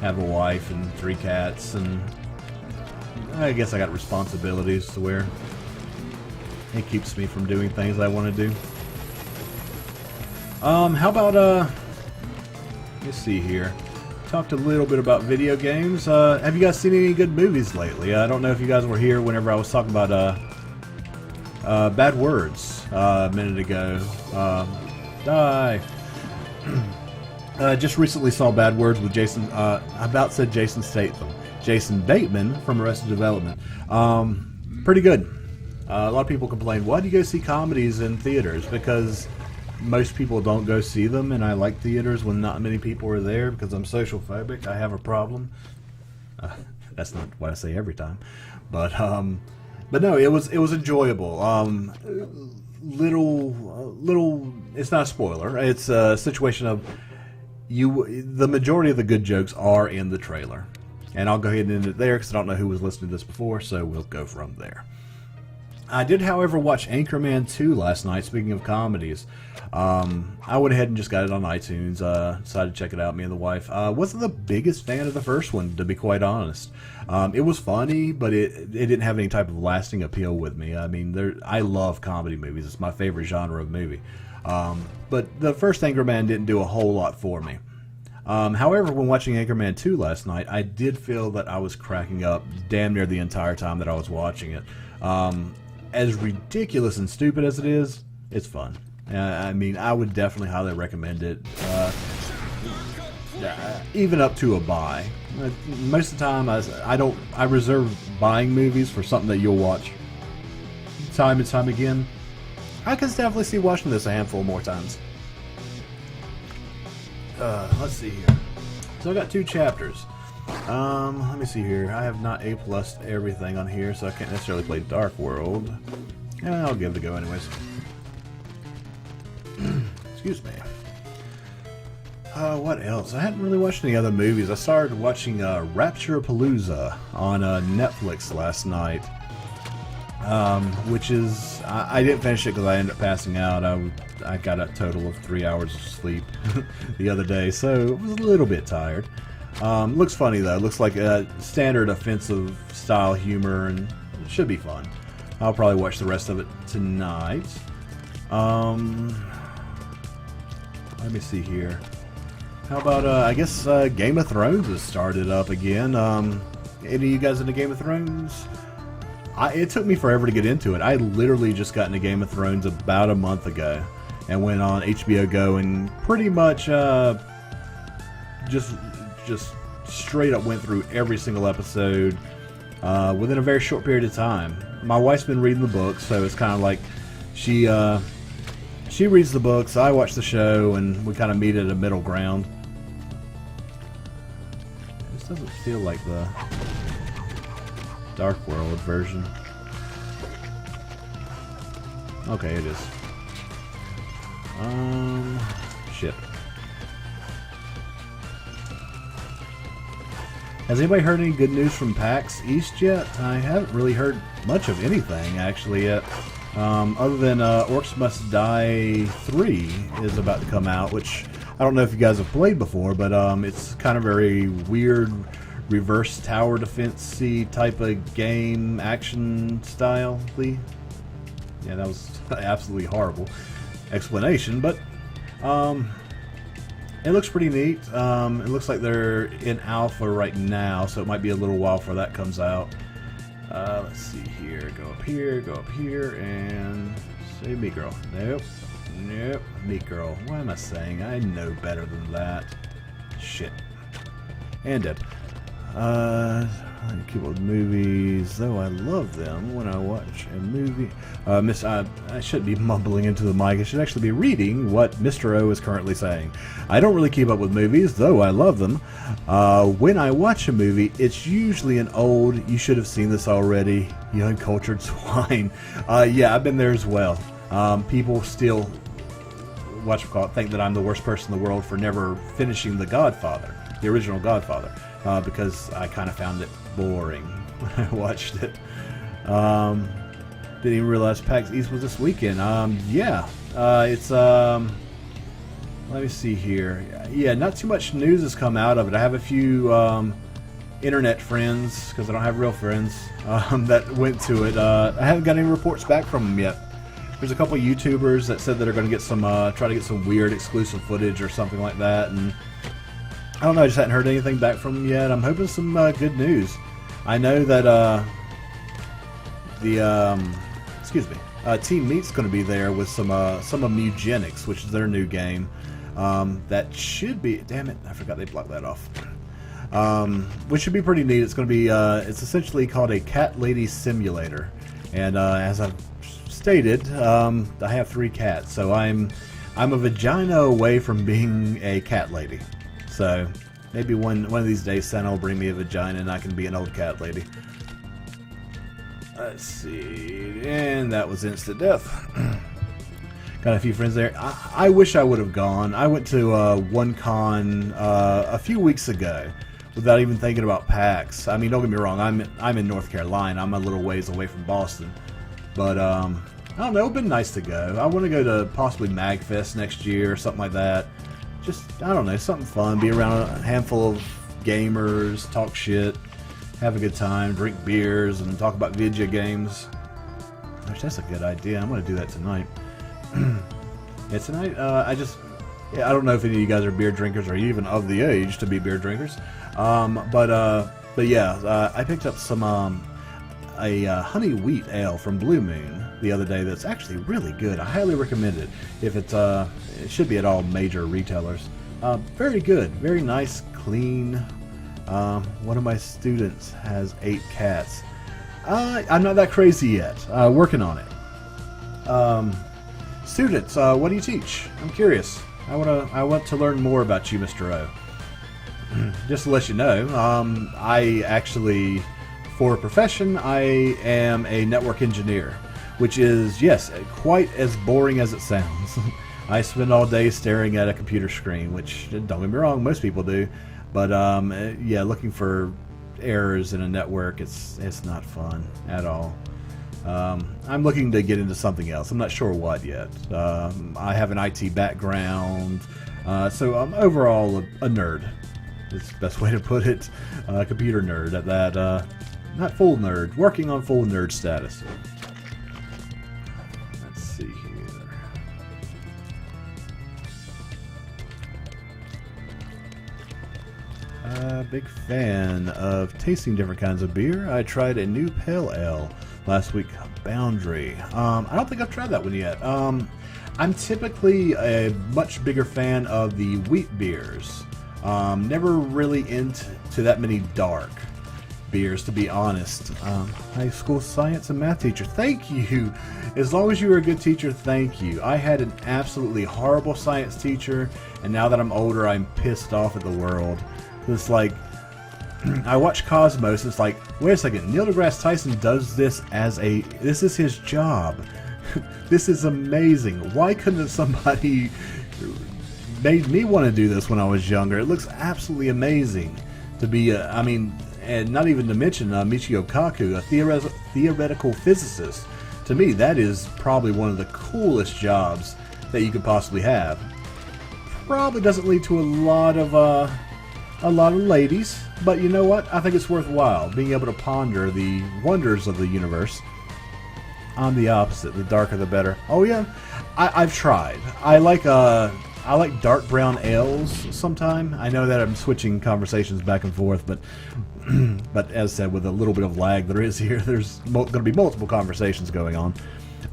have a wife and 3 cats, and I guess I got responsibilities to where it keeps me from doing things I want to do. How about, let's see here. Talked a little bit about video games. Have you guys seen any good movies lately? I don't know if you guys were here whenever I was talking about, Bad Words, a minute ago. Just recently saw Bad Words with Jason, Jason Statham. Jason Bateman from Arrested Development. Pretty good. A lot of people complain, why do you go see comedies in theaters? Because most people don't go see them, and I like theaters when not many people are there because I'm social phobic. I have a problem. That's not what I say every time, but no, it was enjoyable. Little. It's not a spoiler. It's a situation of the majority of the good jokes are in the trailer. And I'll go ahead and end it there because I don't know who was listening to this before, so we'll go from there. I did, however, watch Anchorman 2 last night, speaking of comedies. I went ahead and just got it on iTunes, decided to check it out, me and the wife. Wasn't the biggest fan of the first one, to be quite honest. It was funny, but it didn't have any type of lasting appeal with me. I mean, I love comedy movies. It's my favorite genre of movie. But the first Anchorman didn't do a whole lot for me. However, when watching Anchorman 2 last night, I did feel that I was cracking up damn near the entire time that I was watching it. As ridiculous and stupid as it is, it's fun. I mean, I would definitely highly recommend it. Even up to a buy. Most of the time, I reserve buying movies for something that you'll watch time and time again. I can definitely see watching this a handful more times. Let's see here. So I got 2 chapters. Let me see here. I have not A+ everything on here, so I can't necessarily play Dark World. I'll give it a go anyways. Excuse me. What else? I hadn't really watched any other movies. I started watching Rapturapalooza on Netflix last night. Which is... I didn't finish it because I ended up passing out. I got a total of 3 hours of sleep the other day, so I was a little bit tired. Looks funny though. Looks like a standard offensive style humor, and it should be fun. I'll probably watch the rest of it tonight. Let me see here. How about I guess Game of Thrones has started up again. Any of you guys into Game of Thrones? It took me forever to get into it. I literally just got into Game of Thrones about a month ago and went on HBO Go and pretty much just straight up went through every single episode within a very short period of time. My wife's been reading the books, so it's kind of like she reads the books, I watch the show, and we kind of meet at a middle ground. This doesn't feel like the Dark World version. Okay, it is. Shit. Has anybody heard any good news from PAX East yet? I haven't really heard much of anything actually yet. Other than Orcs Must Die 3 is about to come out, which I don't know if you guys have played before, but it's kind of very weird reverse tower defense-y type of game, action style. Yeah, that was absolutely horrible explanation, but it looks pretty neat. It looks like they're in alpha right now, so it might be a little while before that comes out. Let's see here. Go up here, and save me, girl. Nope. Nope. Meat Girl. What am I saying? I know better than that. Shit. And dead. I keep with movies, though I love them when I watch a movie. I shouldn't be mumbling into the mic. I should actually be reading what Mr. O is currently saying. I don't really keep up with movies, though I love them. When I watch a movie, it's usually an old, you should have seen this already, you uncultured swine. Yeah, I've been there as well. People still, think that I'm the worst person in the world for never finishing The Godfather, the original Godfather. Because I kind of found it boring when I watched it. Didn't even realize PAX East was this weekend. Yeah, it's let me see here. Yeah, not too much news has come out of it. I have a few internet friends, because I don't have real friends, that went to it. I haven't got any reports back from them yet. There's a couple of YouTubers that said that they're going to get some, try to get some weird exclusive footage or something like that, and I don't know, I just hadn't heard anything back from them yet. I'm hoping some good news. I know that Team Meat's going to be there with some of Mugenics, which is their new game. That should be, damn it, I forgot they blocked that off. Which should be pretty neat. It's going to be, it's essentially called a cat lady simulator. And as I've stated, I have 3 cats, so I'm a vagina away from being a cat lady. So maybe one of these days Santa will bring me a vagina and I can be an old cat lady. Let's see, and that was instant death. Got a few friends there. I wish I would have gone. I went to one con a few weeks ago without even thinking about PAX. I mean, don't get me wrong, I'm in North Carolina. I'm a little ways away from Boston, but I don't know. It'd been nice to go. I want to go to possibly MagFest next year or something like that. Just, I don't know, something fun. Be around a handful of gamers, talk shit, have a good time, drink beers, and talk about video games. Gosh, that's a good idea. I'm going to do that tonight. Yeah, tonight, I don't know if any of you guys are beer drinkers or even of the age to be beer drinkers. But yeah, I picked up some, a honey wheat ale from Blue Moon the other day that's actually really good. I highly recommend it. If it's it should be at all major retailers. Very good, very nice, clean. One of my students has 8 cats. I'm not that crazy yet. Working on it. Students, what do you teach? I'm curious. I want to learn more about you, Mr. O. Just to let you know, I actually, for a profession, I am a network engineer, which is, yes, quite as boring as it sounds. I spend all day staring at a computer screen, which, don't get me wrong, most people do. But yeah, looking for errors in a network, it's not fun at all. I'm looking to get into something else. I'm not sure what yet. I have an IT background, so I'm overall a nerd. It's the best way to put it. Computer nerd at that. Not full nerd. Working on full nerd status. Let's see here. Big fan of tasting different kinds of beer. I tried a new pale ale last week, Boundary. I don't think I've tried that one yet. I'm typically a much bigger fan of the wheat beers. Never really into that many dark beers, to be honest. High school science and math teacher, thank you. As long as you were a good teacher, thank you. I had an absolutely horrible science teacher, and now that I'm older, I'm pissed off at the world. It's like, I watch Cosmos, it's like, wait a second, Neil deGrasse Tyson does this this is his job. This is amazing. Why couldn't somebody made me want to do this when I was younger? It looks absolutely amazing to be, I mean, and not even to mention Michio Kaku, a theoretical physicist. To me, that is probably one of the coolest jobs that you could possibly have. Probably doesn't lead to a lot of ladies, but you know what? I think it's worthwhile being able to ponder the wonders of the universe. I'm the opposite. The darker, the better. Oh yeah, I've tried. I like dark brown ales sometime. I know that I'm switching conversations back and forth, but but as said, with a little bit of lag there is here, there's going to be multiple conversations going on.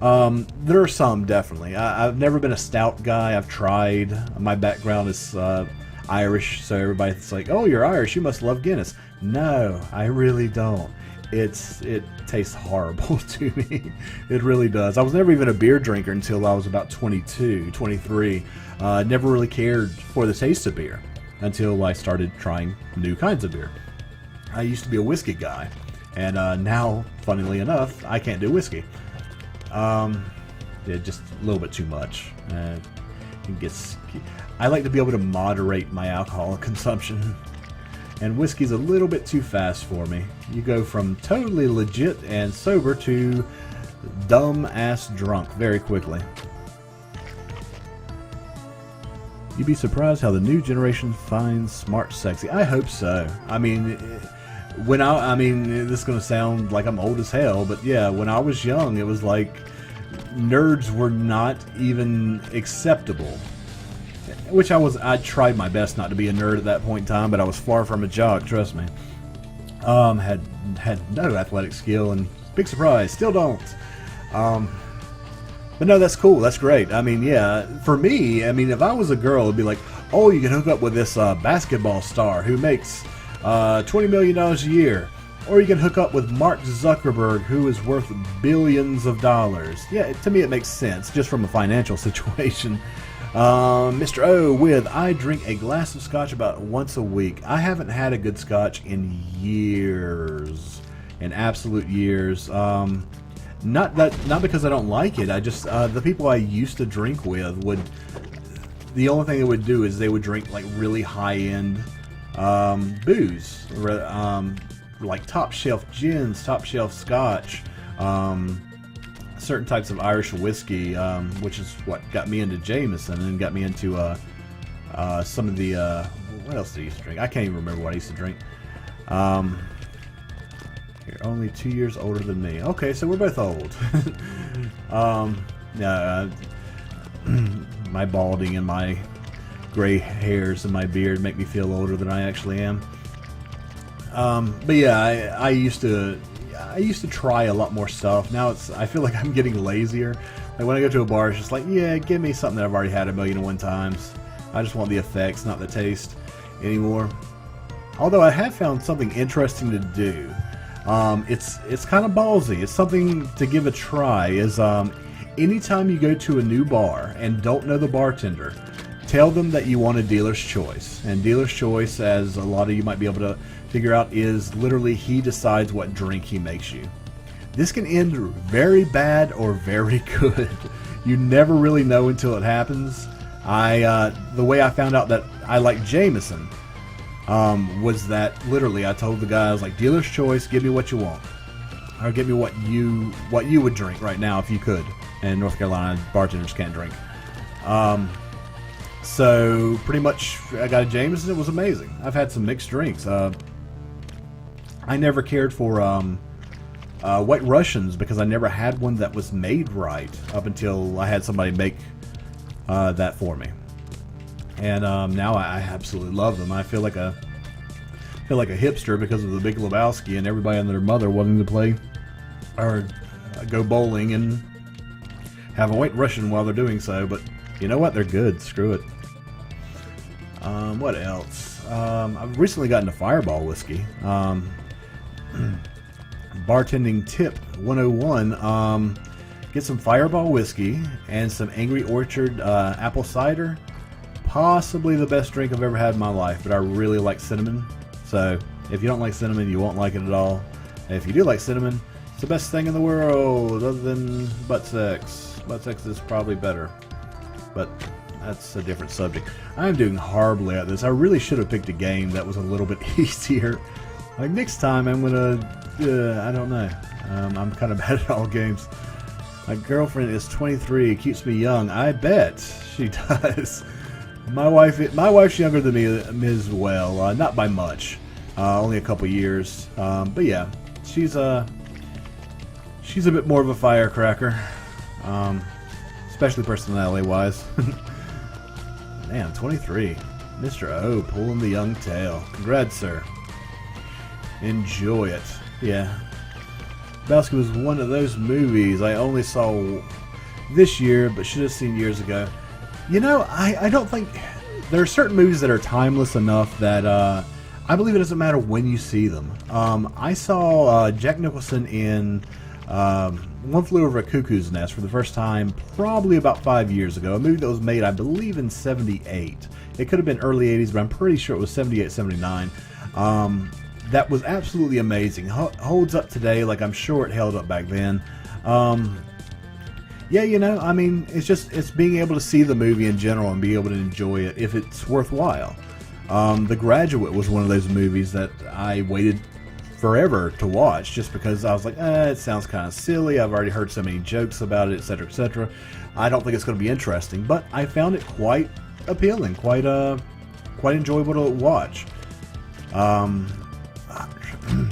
There are some, definitely. I've never been a stout guy. I've tried. My background is Irish, so everybody's like, "Oh, you're Irish. You must love Guinness." No, I really don't. It tastes horrible to me. It really does. I was never even a beer drinker until I was about 22, 23. Never really cared for the taste of beer until I started trying new kinds of beer. I used to be a whiskey guy, and now, funnily enough, I can't do whiskey. Just a little bit too much. It gets. I like to be able to moderate my alcohol consumption. And whiskey's a little bit too fast for me. You go from totally legit and sober to dumb-ass drunk very quickly. You'd be surprised how the new generation finds smart sexy. I hope so. I mean, this is going to sound like I'm old as hell, but yeah, when I was young, it was like nerds were not even acceptable. Which I tried my best not to be a nerd at that point in time, but I was far from a jock, trust me. Had no athletic skill, and big surprise, still don't. But no, that's cool, that's great. I mean, yeah, for me, I mean, if I was a girl, it'd be like, oh, you can hook up with this basketball star who makes $20 million a year. Or you can hook up with Mark Zuckerberg, who is worth billions of dollars. Yeah, to me it makes sense, just from a financial situation. Mr. O with, I drink a glass of scotch about once a week. I haven't had a good scotch in years. In absolute years. Not because I don't like it. I just, the people I used to drink with would, the only thing they would do is they would drink like really high-end booze. Like top shelf gins, top shelf scotch, certain types of Irish whiskey, which is what got me into Jameson and got me into some of the what else did I used to drink? I can't even remember what I used to drink. You're only 2 years older than me. Okay, so we're both old. My balding and my gray hairs and my beard make me feel older than I actually am. But yeah, I used to try a lot more stuff. Now I feel like I'm getting lazier. Like when I go to a bar, it's just like, yeah, give me something that I've already had 1,000,001 times. I just want the effects, not the taste anymore. Although I have found something interesting to do. It's kind of ballsy. It's something to give a try. Is anytime you go to a new bar and don't know the bartender, tell them that you want a dealer's choice. And dealer's choice, as a lot of you might be able to figure out, is literally he decides what drink he makes you. This can end very bad or very good. You never really know until it happens. The way I found out that I like Jameson was that literally I told the guy, I was like, dealer's choice, give me what you want. Or give me what you would drink right now if you could. And in North Carolina, bartenders can't drink. So pretty much I got a Jameson. It was amazing. I've had some mixed drinks. I never cared for White Russians because I never had one that was made right up until I had somebody make that for me. And now I absolutely love them. I feel like a hipster because of the Big Lebowski and everybody and their mother wanting to play or go bowling and have a White Russian while they're doing so. But you know what? They're good. Screw it. What else? I've recently gotten a Fireball whiskey. Bartending tip 101. Get some Fireball whiskey and some Angry Orchard apple cider. Possibly the best drink I've ever had in my life, but I really like cinnamon. So if you don't like cinnamon, you won't like it at all. And if you do like cinnamon, it's the best thing in the world other than butt sex. Butt sex is probably better, but that's a different subject. I'm doing horribly at this. I really should have picked a game that was a little bit easier. Like next time I'm gonna, I don't know. I'm kind of bad at all games. My girlfriend is 23, keeps me young. I bet she does. My wife's younger than me as well. Not by much, only a couple years. But yeah, she's a bit more of a firecracker, especially personality-wise. Man, 23. Mr. O pulling the young tail. Congrats, sir. Enjoy it. Yeah. Lebowski was one of those movies I only saw this year, but should have seen years ago. You know, I don't think... There are certain movies that are timeless enough that I believe it doesn't matter when you see them. I saw Jack Nicholson in One Flew Over a Cuckoo's Nest for the first time probably about 5 years ago. A movie that was made, I believe, in 78. It could have been early 80s, but I'm pretty sure it was 78, 79. That was absolutely amazing. Holds up today like I'm sure it held up back then. Yeah, you know, I mean, it's being able to see the movie in general and be able to enjoy it if it's worthwhile. The Graduate was one of those movies that I waited forever to watch just because I was like, it sounds kind of silly. I've already heard so many jokes about it, etc., etc. I don't think it's going to be interesting, but I found it quite appealing, quite enjoyable to watch. I'm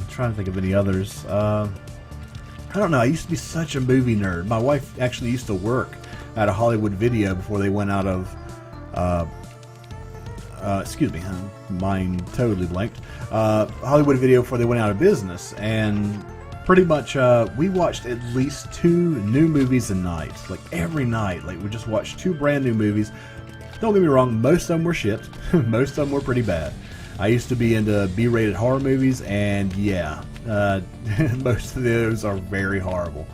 trying to think of any others. I don't know. I used to be such a movie nerd. My wife actually used to work at a Hollywood Video before they went out of... excuse me, mine totally blanked. Hollywood Video before they went out of business. And pretty much we watched at least 2 new movies a night. Like every night. Like we just watched 2 brand new movies. Don't get me wrong, most of them were shit. Most of them were pretty bad. I used to be into B-rated horror movies, and yeah, most of those are very horrible.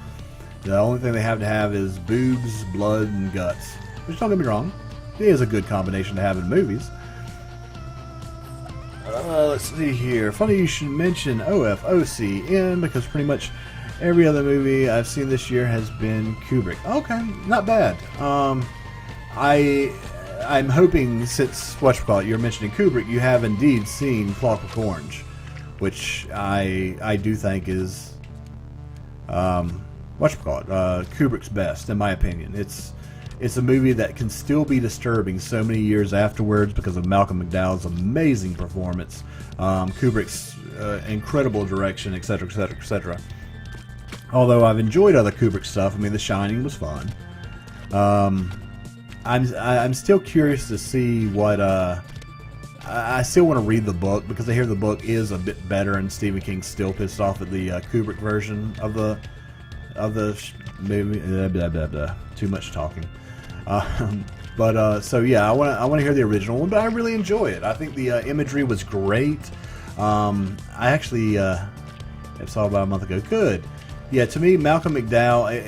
The only thing they have to have is boobs, blood, and guts. Which, don't get me wrong, it is a good combination to have in movies. Let's see here. Funny you should mention OFOCN, because pretty much every other movie I've seen this year has been Kubrick. Okay, not bad. I'm hoping, since you're mentioning Kubrick, you have indeed seen Clockwork Orange, which I do think is Kubrick's best, in my opinion. It's a movie that can still be disturbing so many years afterwards because of Malcolm McDowell's amazing performance, Kubrick's incredible direction, etc., etc., etc. Although I've enjoyed other Kubrick stuff. I mean, The Shining was fun. I'm still curious to see what I still want to read the book because I hear the book is a bit better and Stephen King's still pissed off at the Kubrick version of the movie. Blah, blah, blah. Too much talking. So yeah, I want to hear the original one, but I really enjoy it. I think the imagery was great. I actually saw about a month ago. Good. Yeah, to me, Malcolm McDowell,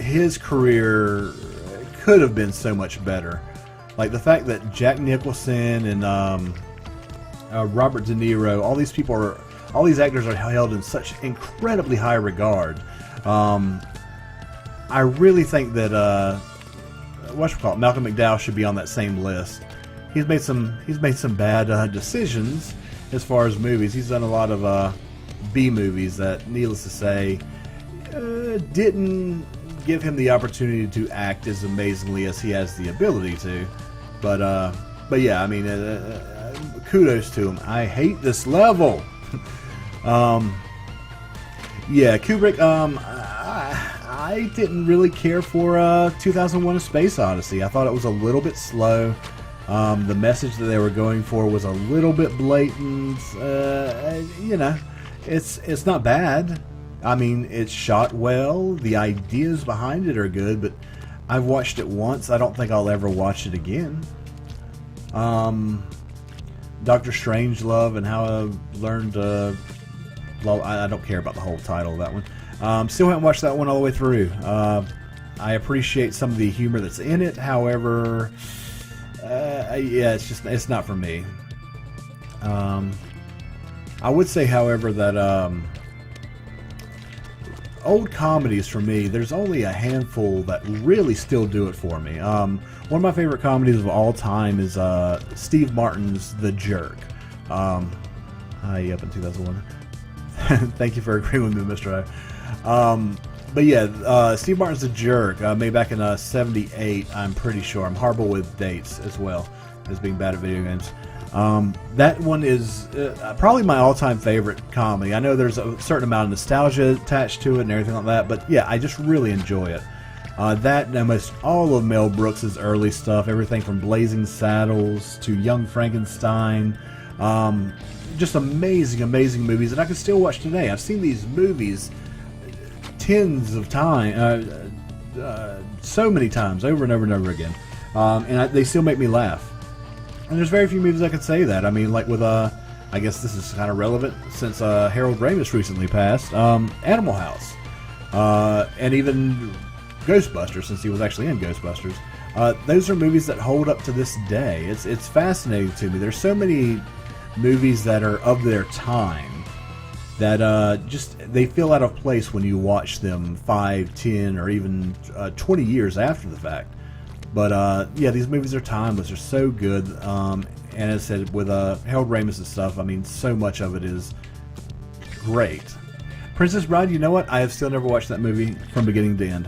his career could have been so much better. Like the fact that Jack Nicholson and Robert De Niro, all these actors are held in such incredibly high regard. I really think that Malcolm McDowell should be on that same list. He's made some bad decisions as far as movies. He's done a lot of B movies that, needless to say, didn't give him the opportunity to act as amazingly as he has the ability to. But yeah, I mean, kudos to him. I hate this level. Yeah, Kubrick. I didn't really care for 2001: A Space Odyssey. I thought it was a little bit slow. The message that they were going for was a little bit blatant. You know, it's not bad. I mean, it's shot well. The ideas behind it are good, but I've watched it once. I don't think I'll ever watch it again. Dr. Strangelove and How I Learned I don't care about the whole title of that one. Still haven't watched that one all the way through. I appreciate some of the humor that's in it. However, yeah, it's not for me. I would say, however, that old comedies for me, there's only a handful that really still do it for me. One of my favorite comedies of all time is Steve Martin's The Jerk. Up in 2001. Thank you for agreeing with me, Mr. O. But yeah, Steve Martin's The Jerk, made back in 78, I'm pretty sure. I'm horrible with dates as well as being bad at video games. That one is probably my all-time favorite comedy. I know there's a certain amount of nostalgia attached to it and everything like that, but yeah, I just really enjoy it. That and almost all of Mel Brooks' early stuff, everything from Blazing Saddles to Young Frankenstein, just amazing, amazing movies that I can still watch today. I've seen these movies tens of times, so many times, over and over and over again, and they still make me laugh. And there's very few movies I could say that. I mean, like with I guess this is kind of relevant since Harold Ramis recently passed. Animal House, and even Ghostbusters, since he was actually in Ghostbusters. Those are movies that hold up to this day. It's fascinating to me. There's so many movies that are of their time that just they feel out of place when you watch them 5, 10, or even 20 years after the fact. But yeah, these movies are timeless. They're so good. And as I said, with Harold Ramis and stuff, I mean, so much of it is great. Princess Bride, you know what? I have still never watched that movie from beginning to end,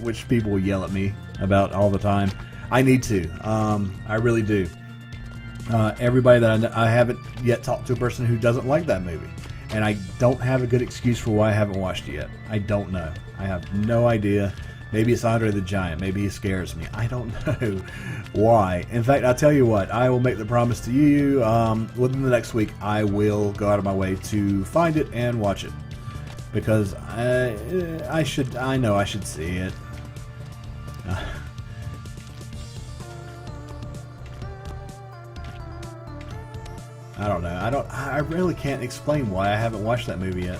which people will yell at me about all the time. I need to. I really do. Everybody that I haven't yet talked to a person who doesn't like that movie. And I don't have a good excuse for why I haven't watched it yet. I don't know. I have no idea. Maybe it's Andre the Giant. Maybe he scares me. I don't know why. In fact, I'll tell you what. I will make the promise to you. Within the next week, I will go out of my way to find it and watch it. Because I know I should see it. I don't know. I really can't explain why I haven't watched that movie yet.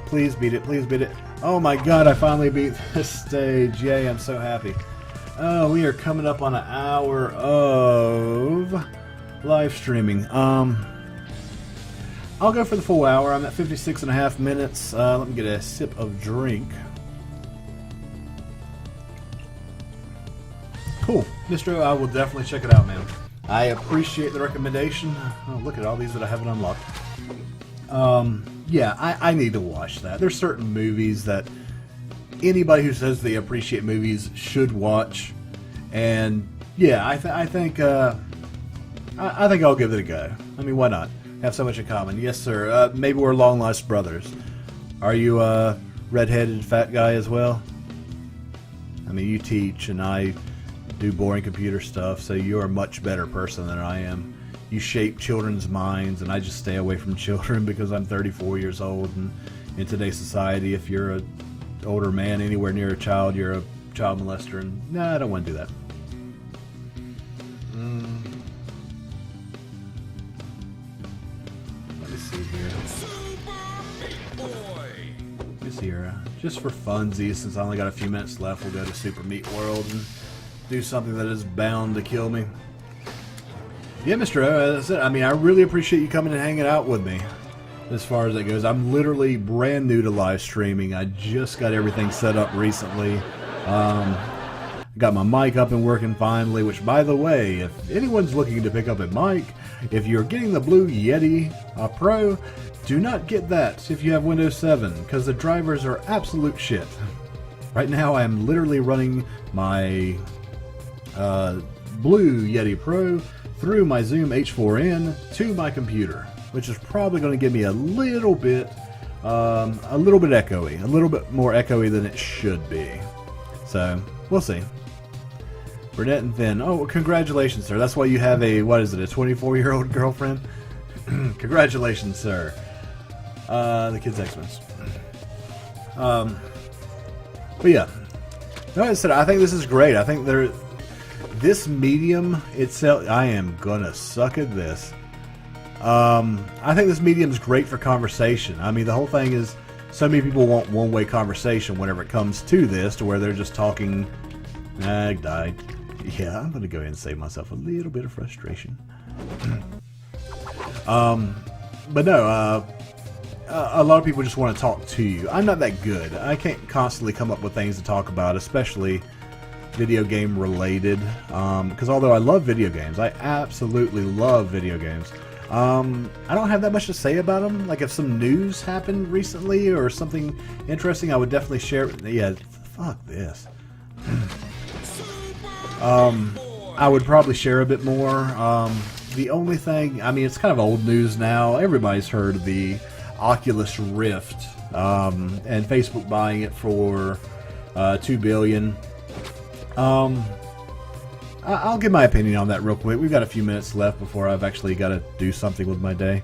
Please beat it. Please beat it. Oh my god, I finally beat this stage. Yay, I'm so happy. Oh, we are coming up on an hour of live streaming. I'll go for the full hour. I'm at 56.5 minutes. Let me get a sip of drink. Cool. Mr. O, I will definitely check it out, man. I appreciate the recommendation. Oh, look at all these that I haven't unlocked. Yeah, I need to watch that. There's certain movies that anybody who says they appreciate movies should watch, and yeah, I think I'll give it a go. I mean, why not? Have so much in common. Yes, sir. Maybe we're long lost brothers. Are you a redheaded fat guy as well? I mean, you teach, and I do boring computer stuff, so you're a much better person than I am. You shape children's minds, and I just stay away from children because I'm 34 years old, and in today's society, if you're an older man anywhere near a child, you're a child molester, and nah, I don't want to do that. Let me see here. Let me see here. Just for funsies, since I only got a few minutes left, we'll go to Super Meat World and do something that is bound to kill me. Yeah, Mr. O, as I said, I mean, I really appreciate you coming and hanging out with me as far as that goes. I'm literally brand new to live streaming. I just got everything set up recently. Got my mic up and working finally, which, by the way, if anyone's looking to pick up a mic, if you're getting the Blue Yeti Pro, do not get that if you have Windows 7, because the drivers are absolute shit. Right now, I am literally running my Blue Yeti Pro through my Zoom H4n to my computer, which is probably going to give me a little bit echoey, a little bit more echoey than it should be. So we'll see. Brunette and thin. Oh, well, congratulations, sir. That's why you have a, what is it, a 24-year-old girlfriend? Congratulations, sir. The kid's Xmas. But yeah, like I said, I think this is great. I think this medium itself, I am gonna suck at this. I think this medium is great for conversation. I mean, the whole thing is, so many people want one-way conversation whenever it comes to this, to where they're just talking. I died. Yeah, I'm gonna go ahead and save myself a little bit of frustration. But no, a lot of people just want to talk to you. I'm not that good. I can't constantly come up with things to talk about, especially video game related, because although I love video games, I absolutely love video games, I don't have that much to say about them. Like if some news happened recently or something interesting, I would definitely share it. Yeah, fuck this. I would probably share a bit more. The only thing, I mean, it's kind of old news now. Everybody's heard of the Oculus Rift, and Facebook buying it for $2 billion. I'll give my opinion on that real quick. We've got a few minutes left before I've actually got to do something with my day.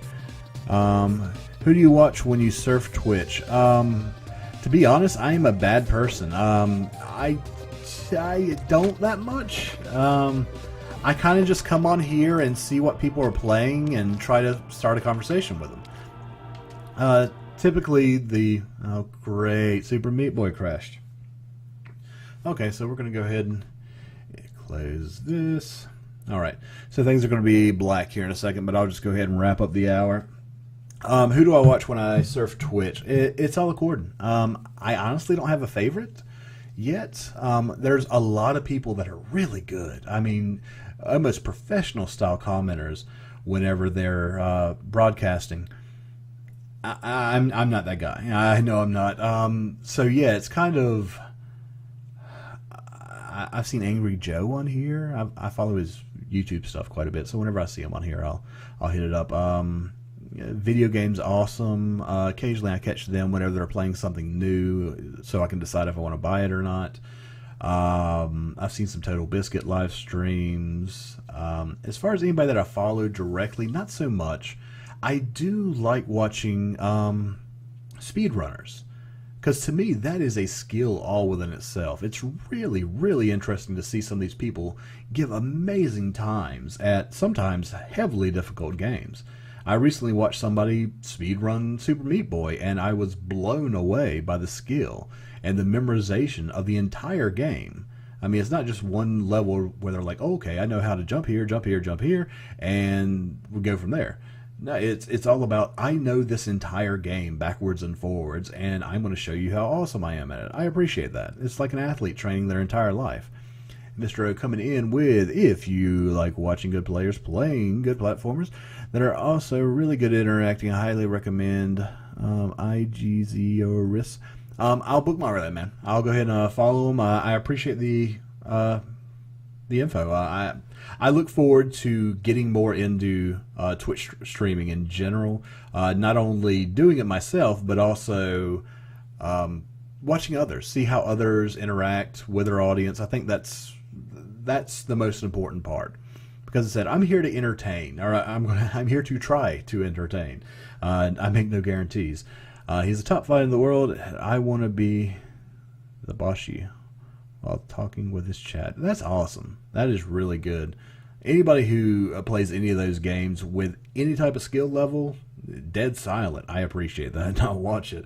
Who do you watch when you surf Twitch? To be honest, I am a bad person. I don't that much. I kind of just come on here and see what people are playing and try to start a conversation with them. Typically oh great, Super Meat Boy crashed. Okay, so we're going to go ahead and close this. Alright, so things are going to be black here in a second, but I'll just go ahead and wrap up the hour. Who do I watch when I surf Twitch? It's all according. I honestly don't have a favorite yet. There's a lot of people that are really good. I mean, almost professional style commenters whenever they're broadcasting. I'm not that guy. I know I'm not. So yeah, it's kind of... I've seen Angry Joe on here. I follow his YouTube stuff quite a bit, so whenever I see him on here, I'll hit it up. Video games, awesome. Occasionally I catch them whenever they're playing something new, so I can decide if I want to buy it or not. I've seen some Total Biscuit live streams. As far as anybody that I follow directly, not so much. I do like watching speedrunners, because to me that is a skill all within itself. It's really, really interesting to see some of these people give amazing times at sometimes heavily difficult games. I recently watched somebody speedrun Super Meat Boy, and I was blown away by the skill and the memorization of the entire game. I mean, it's not just one level where they're like, oh, okay, I know how to jump here, jump here, jump here, and we'll go from there. No, it's all about, I know this entire game backwards and forwards, and I'm going to show you how awesome I am at it. I appreciate that. It's like an athlete training their entire life. Mr. O coming in with, if you like watching good players playing good platformers that are also really good at interacting, I highly recommend IGZORIS. I'll bookmark that, man. I'll go ahead and follow him. I appreciate the info. I look forward to getting more into Twitch streaming in general. Not only doing it myself, but also watching others, see how others interact with their audience. I think that's the most important part, because I said I'm here to entertain, or I'm here to try to entertain. I make no guarantees. He's the top fighter in the world. I want to be the Boshi while talking with his chat. That's awesome. That is really good. Anybody who plays any of those games with any type of skill level, dead silent. I appreciate that. I'll watch it.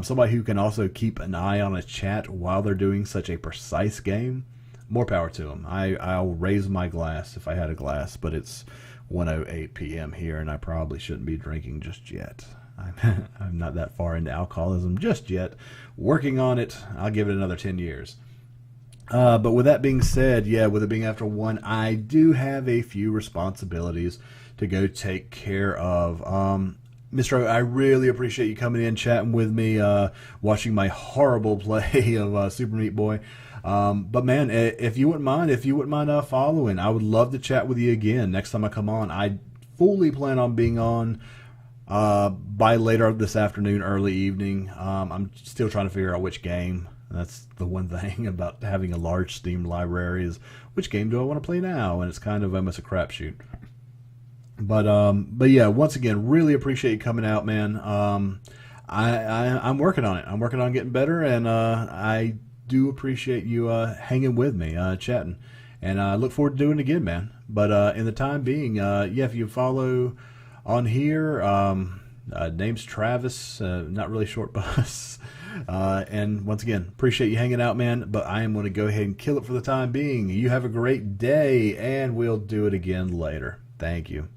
Somebody who can also keep an eye on a chat while they're doing such a precise game, more power to them. I'll raise my glass if I had a glass, but it's 1:08 p.m. here, and I probably shouldn't be drinking just yet. I'm not that far into alcoholism just yet. Working on it. I'll give it another 10 years. But with that being said, yeah, with it being after 1, I do have a few responsibilities to go take care of. Mr. O, I really appreciate you coming in, chatting with me, watching my horrible play of Super Meat Boy. But man, if you wouldn't mind following, I would love to chat with you again next time I come on. I fully plan on being on by later this afternoon, early evening. I'm still trying to figure out which game. That's the one thing about having a large Steam library, is which game do I want to play now, and it's kind of almost a crapshoot. But yeah, once again, really appreciate you coming out, man. I'm working on it. I'm working on getting better, and I do appreciate you hanging with me, chatting, and I look forward to doing it again, man. But in the time being, yeah, if you follow on here, name's Travis, not really short bus. And once again, appreciate you hanging out, man, but I am going to go ahead and kill it for the time being. You have a great day, and we'll do it again later. Thank you.